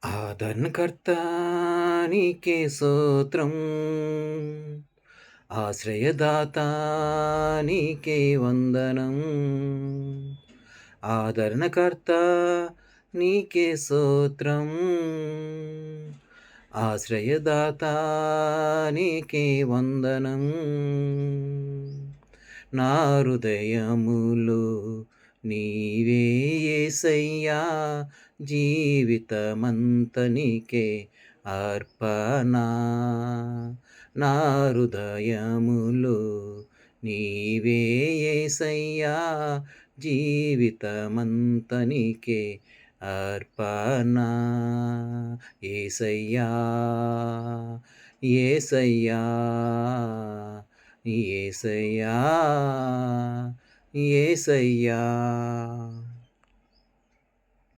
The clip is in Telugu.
ఆదరణకర్త నీకే స్తోత్రం. ఆశ్రయదాత నీకే వందనం. ఆదరణకర్త నీకే స్తోత్రం. ఆశ్రయదాత నీకే వందనం. నా హృదయములో నీవే యేసయ్యా, జీవితమంత నీకే అర్పణ. నా హృదయములో నీవే యేసయ్యా, జీవితమంత నీకే అర్పణ. యేసయ్యా, యేసయ్యా, యేసయ్యా, యేసయ్యా.